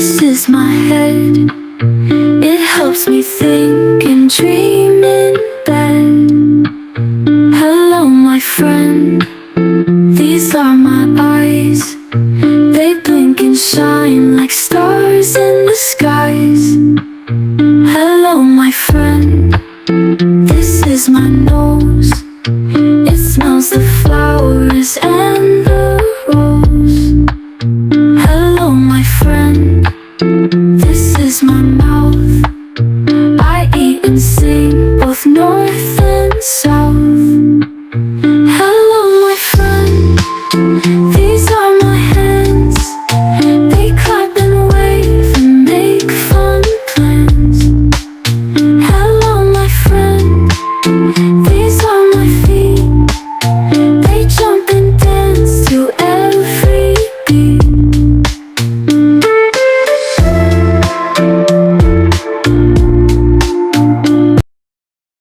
This is my head. It helps me think and dream in bed. Hello, my friend. These are my eyes. They blink and shine like stars in the skies. Hello, my friend. This is my nose. It smells the flowers and the